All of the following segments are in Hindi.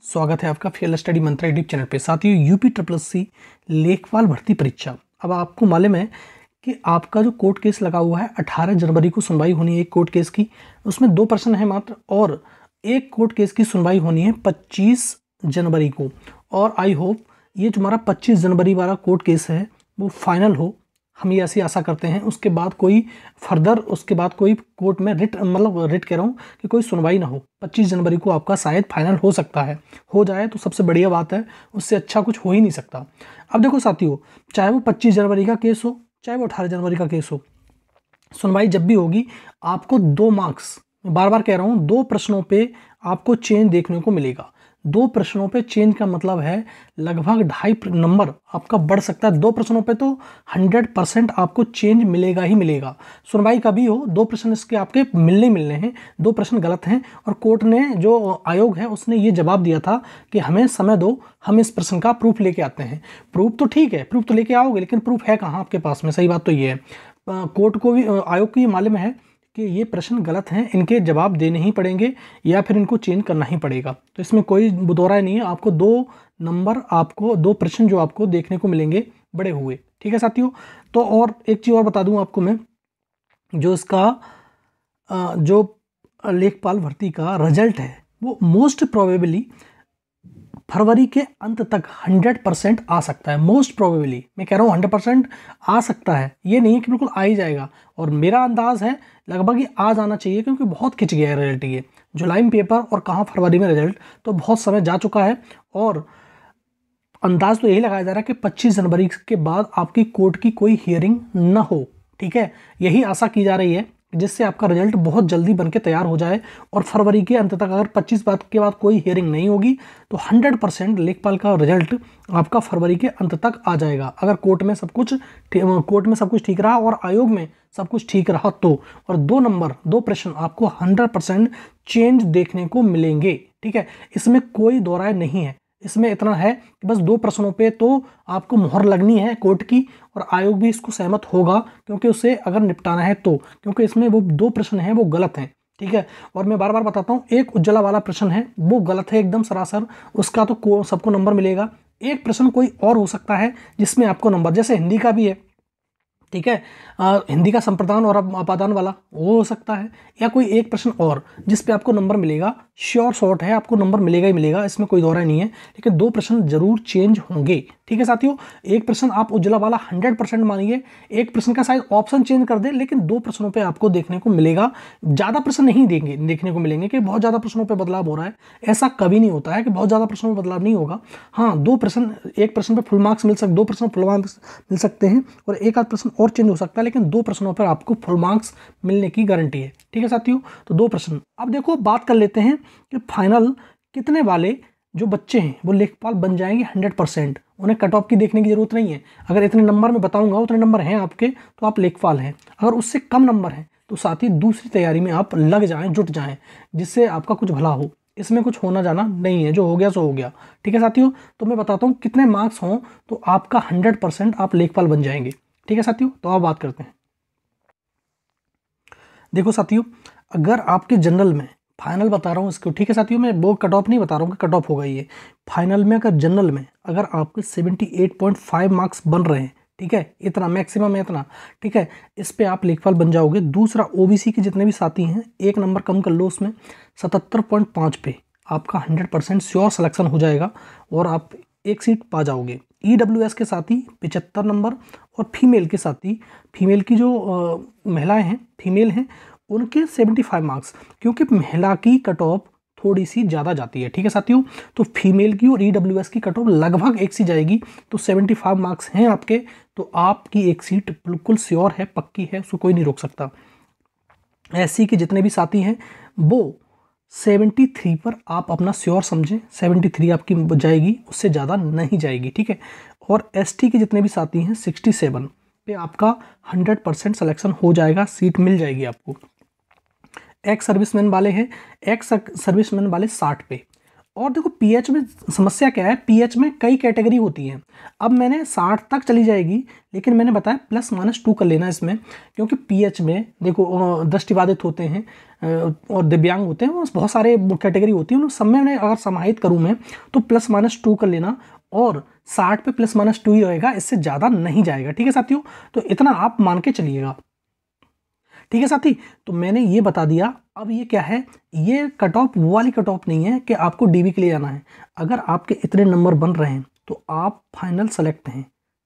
स्वागत है आपका फील्ड स्टडी मंत्रा यूट्यूब चैनल पे। साथियों, यूपी SSC लेखपाल भर्ती परीक्षा, अब आपको मालूम है कि आपका जो कोर्ट केस लगा हुआ है 18 जनवरी को सुनवाई होनी है एक कोर्ट केस की। उसमें 2 प्रश्न है मात्र, और एक कोर्ट केस की सुनवाई होनी है 25 जनवरी को। और आई होप ये जो हमारा 25 जनवरी वाला कोर्ट केस है वो फाइनल हो, हम ये ऐसी आशा करते हैं। उसके बाद कोई फर्दर, उसके बाद कोई कोर्ट में रिट कह रहा हूँ कि कोई सुनवाई ना हो। 25 जनवरी को आपका शायद फाइनल हो सकता है, हो जाए तो सबसे बढ़िया बात है, उससे अच्छा कुछ हो ही नहीं सकता। अब देखो साथियों, चाहे वो 25 जनवरी का केस हो, चाहे वो 18 जनवरी का केस हो, सुनवाई जब भी होगी आपको 2 मार्क्स, बार बार कह रहा हूँ, 2 प्रश्नों पे आपको चेंज देखने को मिलेगा। 2 प्रश्नों पे चेंज का मतलब है लगभग 2.5 नंबर आपका बढ़ सकता है। 2 प्रश्नों पे तो 100% आपको चेंज मिलेगा ही मिलेगा। सुनवाई कभी हो, 2 प्रश्न इसके आपके मिलने हैं, 2 प्रश्न गलत हैं, और कोर्ट ने, जो आयोग है, उसने ये जवाब दिया था कि हमें समय दो, हम इस प्रश्न का प्रूफ लेके आते हैं। प्रूफ तो ठीक है, प्रूफ तो लेके आओगे, लेकिन प्रूफ है कहाँ आपके पास में? सही बात तो ये है, कोर्ट को भी, आयोग को ये मालूम है कि ये प्रश्न गलत हैं, इनके जवाब देने ही पड़ेंगे या फिर इनको चेंज करना ही पड़ेगा। तो इसमें कोई दोहराई नहीं है। आपको 2 नंबर, आपको 2 प्रश्न जो आपको देखने को मिलेंगे बड़े हुए। ठीक है साथियों। तो और एक चीज़ और बता दूं आपको मैं, जो इसका जो लेखपाल भर्ती का रिजल्ट है वो मोस्ट प्रोबेबली फरवरी के अंत तक 100% आ सकता है। मोस्ट प्रोबेबली मैं कह रहा हूँ 100% आ सकता है, ये नहीं है कि बिल्कुल आ ही जाएगा। और मेरा अंदाज है लगभग ये आ जाना चाहिए, क्योंकि बहुत खिंच गया है रिजल्ट। ये जुलाई में पेपर और कहाँ फरवरी में रिजल्ट, तो बहुत समय जा चुका है। और अंदाज तो यही लगाया जा रहा है कि 25 जनवरी के बाद आपकी कोर्ट की कोई हियरिंग न हो। ठीक है, यही आशा की जा रही है, जिससे आपका रिजल्ट बहुत जल्दी बनके तैयार हो जाए। और फरवरी के अंत तक अगर 25 बाद के बाद कोई हियरिंग नहीं होगी तो 100% लेखपाल का रिजल्ट आपका फरवरी के अंत तक आ जाएगा, अगर कोर्ट में सब कुछ ठीक रहा और आयोग में सब कुछ ठीक रहा तो। और 2 प्रश्न आपको 100% चेंज देखने को मिलेंगे। ठीक है, इसमें कोई दो राय नहीं है। इसमें इतना है कि बस 2 प्रश्नों पे तो आपको मुहर लगनी है कोर्ट की, और आयोग भी इसको सहमत होगा, क्योंकि उसे अगर निपटाना है तो, क्योंकि इसमें वो 2 प्रश्न हैं वो गलत हैं। ठीक है, और मैं बार बार बताता हूँ, एक उज्ज्वला वाला प्रश्न है वो गलत है एकदम सरासर, उसका तो सबको नंबर मिलेगा। एक प्रश्न कोई और हो सकता है जिसमें आपको नंबर, जैसे हिंदी का भी है, ठीक है, हिंदी का संप्रदान और अपादान वाला वो हो सकता है, या कोई एक प्रश्न और जिस पे आपको नंबर मिलेगा, श्योर शॉर्ट है, आपको नंबर मिलेगा ही मिलेगा, इसमें कोई दौरा नहीं है। लेकिन 2 प्रश्न जरूर चेंज होंगे। ठीक है साथियों, एक प्रश्न आप उज्ज्वला वाला 100% मानिए, एक प्रश्न का शायद ऑप्शन चेंज कर दे, लेकिन 2 प्रश्नों पे आपको देखने को मिलेगा। ज़्यादा प्रश्न नहीं देखने को मिलेंगे कि बहुत ज़्यादा प्रश्नों पे बदलाव हो रहा है, ऐसा कभी नहीं होता है कि बहुत ज़्यादा प्रश्नों में बदलाव नहीं होगा। हाँ, 2 प्रश्न, एक प्रश्न पे फुल मार्क्स मिल सकते, 2 प्रश्न फुल मार्क्स मिल सकते हैं, और एक आध प्रश्न और चेंज हो सकता है, लेकिन 2 प्रश्नों पर आपको फुल मार्क्स मिलने की गारंटी है। ठीक है साथियों, तो 2 प्रश्न। अब देखो, बात कर लेते हैं कि फाइनल कितने वाले जो बच्चे हैं वो लेखपाल बन जाएंगे 100%। उन्हें कट ऑफ की देखने की जरूरत नहीं है। अगर इतने नंबर में बताऊंगा, उतने नंबर हैं आपके, तो आप लेखपाल हैं। अगर उससे कम नंबर हैं तो साथ ही दूसरी तैयारी में आप लग जाएं, जुट जाएं, जिससे आपका कुछ भला हो। इसमें कुछ होना जाना नहीं है, जो हो गया सो हो गया। ठीक है साथियों, तो मैं बताता हूँ कितने मार्क्स हों तो आपका 100% आप लेखपाल बन जाएंगे। ठीक है साथियों, तो आप बात करते हैं। देखो साथियों, अगर आपके जनरल में, फाइनल बता रहा हूँ इसको, ठीक है साथियों, मैं वो कट ऑफ नहीं बता रहा हूँ कि कट ऑफ होगा ये, फाइनल में अगर जनरल में अगर आपके 78.5 मार्क्स बन रहे हैं, ठीक है, इतना मैक्सिमम है, इतना, ठीक है, इस पे आप लेखपाल बन जाओगे। दूसरा, ओबीसी के जितने भी साथी हैं, 1 नंबर कम कर लो, उसमें 77.5 पे आपका 100% श्योर सिलेक्शन हो जाएगा और आप एक सीट पा जाओगे। ईडब्ल्यूएस के साथी 75 नंबर, और फीमेल के साथी, फीमेल की जो महिलाएं हैं, फीमेल हैं, उनके 75 मार्क्स, क्योंकि महिला की कट ऑफ थोड़ी सी ज़्यादा जाती है। ठीक है साथियों, तो फीमेल की और ईडब्ल्यूएस की कट ऑफ लगभग एक सी जाएगी, तो 75 मार्क्स हैं आपके, तो आपकी एक सीट बिल्कुल श्योर है, पक्की है, उसको कोई नहीं रोक सकता। एससी के जितने भी साथी हैं वो 73 पर आप अपना श्योर समझें, 73 आपकी जाएगी, उससे ज़्यादा नहीं जाएगी। ठीक है, और एसटी के जितने भी साथी हैं 67 पे आपका 100% सिलेक्शन हो जाएगा, सीट मिल जाएगी आपको। एक्स सर्विसमैन वाले हैं, एक्स सर्विसमैन वाले 60 पे, और देखो पीएच में समस्या क्या है, पीएच में कई कैटेगरी होती हैं। अब मैंने 60 तक चली जाएगी, लेकिन मैंने बताया +-2 कर लेना इसमें, क्योंकि पीएच में देखो दृष्टिबाधित होते हैं और दिव्यांग होते हैं, वो बहुत सारे कैटेगरी होती है, उन सब में मैं अगर समाहित करूँ मैं तो +-2 कर लेना, और 60 पे +-2 ही रहेगा, इससे ज़्यादा नहीं जाएगा। ठीक है साथियों, तो इतना आप मान के चलिएगा। ठीक है साथी, तो मैंने ये बता दिया। अब ये क्या है, ये कट ऑफ वो वाली कट ऑफ नहीं है कि आपको डीबी के लिए जाना है। अगर आपके इतने नंबर बन रहे हैं तो आप फाइनल सेलेक्ट हैं।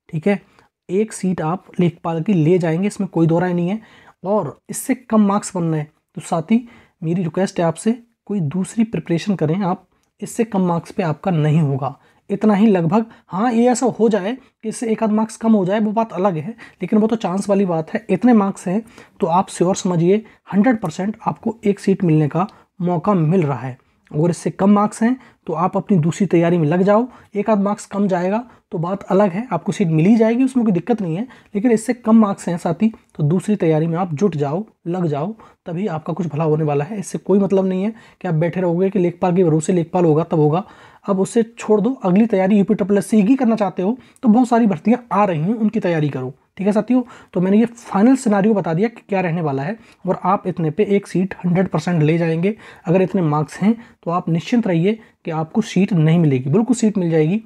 ठीक है, एक सीट आप लेखपाल की ले जाएंगे, इसमें कोई दो राय नहीं है। और इससे कम मार्क्स बन रहे हैं तो साथी मेरी रिक्वेस्ट है आपसे, कोई दूसरी प्रिपरेशन करें आप, इससे कम मार्क्स पे आपका नहीं होगा। इतना ही लगभग, हाँ ये ऐसा हो जाए कि इससे एक आध मार्क्स कम हो जाए वो बात अलग है, लेकिन वो तो चांस वाली बात है। इतने मार्क्स हैं तो आप श्योर समझिए 100% आपको एक सीट मिलने का मौका मिल रहा है। अगर इससे कम मार्क्स हैं तो आप अपनी दूसरी तैयारी में लग जाओ। एक आध मार्क्स कम जाएगा तो बात अलग है, आपको सीट मिल ही जाएगी, उसमें कोई दिक्कत नहीं है। लेकिन इससे कम मार्क्स हैं साथी तो दूसरी तैयारी में आप जुट जाओ, लग जाओ, तभी आपका कुछ भला होने वाला है। इससे कोई मतलब नहीं है कि आप बैठे रहोगे कि लेखपाल के भरोसे लेखपाल होगा तब होगा। अब उससे छोड़ दो, अगली तैयारी यूपी की करना चाहते हो तो बहुत सारी भर्तियां आ रही हैं, उनकी तैयारी करो। ठीक है साथियों, तो मैंने ये फाइनल सिनारियो बता दिया कि क्या रहने वाला है, और आप इतने पे एक सीट 100% ले जाएंगे। अगर इतने मार्क्स हैं तो आप निश्चिंत रहिए कि आपको सीट नहीं मिलेगी, बिल्कुल सीट मिल जाएगी।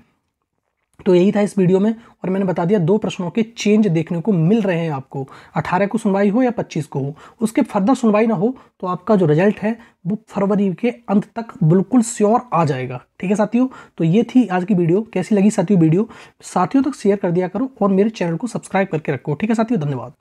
तो यही था इस वीडियो में, और मैंने बता दिया 2 प्रश्नों के चेंज देखने को मिल रहे हैं आपको, 18 को सुनवाई हो या 25 को हो। उसके फर्दर सुनवाई ना हो तो आपका जो रिजल्ट है वो फरवरी के अंत तक बिल्कुल श्योर आ जाएगा। ठीक है साथियों, तो ये थी आज की वीडियो। कैसी लगी साथियों वीडियो, साथियों तक शेयर कर दिया करो और मेरे चैनल को सब्सक्राइब करके रखो। ठीक है साथियों, धन्यवाद।